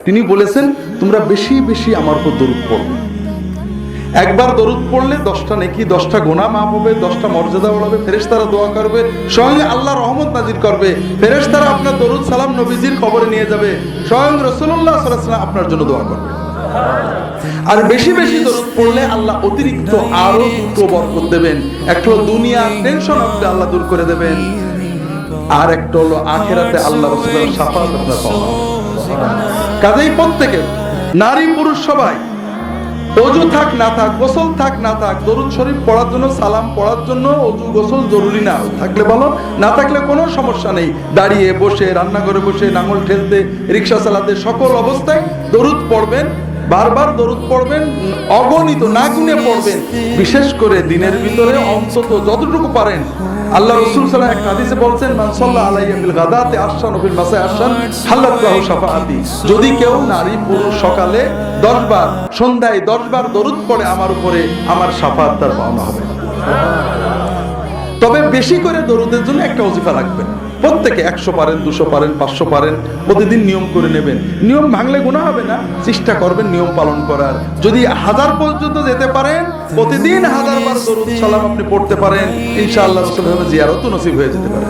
তিনি বলেছেন তোমরা বেশি বেশি আমার উপর দরুদ পড়বে। একবার দরুদ পড়লে 10টা নেকি, 10টা গুনাহ মাফ হবে, 10টা মর্যাদা বাড়বে, ফেরেশতারা দোয়া করবে, স্বয়ং আল্লাহ রহমত নাজির করবে, ফেরেশতারা আপনার দরুদ সালাম নবীজির কবরে নিয়ে যাবে, স্বয়ং রাসূলুল্লাহ সাল্লাল্লাহু আলাইহি ওয়াসাল্লাম আপনার জন্য দোয়া করবে। আর বেশি বেশি দরুদ পড়লে আল্লাহ অতিরিক্ত আরো দুটো বরকত দেবেন। একটা হলো দুনিয়ার টেনশন আপনি আল্লাহ দূর করে দেবেন, আর একটা হলো আখিরাতে আল্লাহ রাসূলের শাফাআত আপনার পাওয়া। কাজেই প্রত্যেকে, নারী পুরুষ সবাই, ওযু থাক না থাক, গোসল থাক না থাক, দরুদ শরীফ পড়ার জন্য, সালাম পড়ার জন্য ওযু গোসল জরুরি না, থাকলে ভালো, না থাকলে কোনো সমস্যা নেই। দাঁড়িয়ে বসে, রান্নাঘরে বসে, নাঙল ঠেলতে, রিকশা চালাতে, সকল অবস্থায় দরুদ পড়বেন, বারবার দরুদ পড়বেন, অগণিত না গুনে পড়বেন। বিশেষ করে দিনের ভিতরে অন্তত যতটুকু পারেন। আল্লাহ রাসূল সাল্লাল্লাহু আলাইহি ওয়াসাল্লাম এক হাদিসে বলছেন, মান সাল্লা আলাইয়া ফিল গাদাতি আহসান ওয়া ফিল মাসাই আহসান হাল্লাত লাহু শাফাআতি। যদি কেউ নারী পুরুষ সকালে 10 বার, সন্ধ্যায় 10 বার দরুদ পড়ে আমার উপরে, আমার শাফাআত তার পাওনা হবে। তবে বেশি করে দরুদের জন্য একটা ওজিফা রাখবেন। প্রত্যেকে 100 পারেন, 200 পারেন, 500 পারেন, প্রতিদিন নিয়ম করে নেবেন। নিয়ম ভাঙলে গুনাহ হবে না, চেষ্টা করবেন নিয়ম পালন করার। যদি 1000 পর্যন্ত যেতে পারেন, প্রতিদিন 1000 বার দরুদ সালাম আপনি পড়তে পারেন, ইনশাআল্লাহ রাসূলের জিয়ারত নসিব হয়ে যেতে পারে।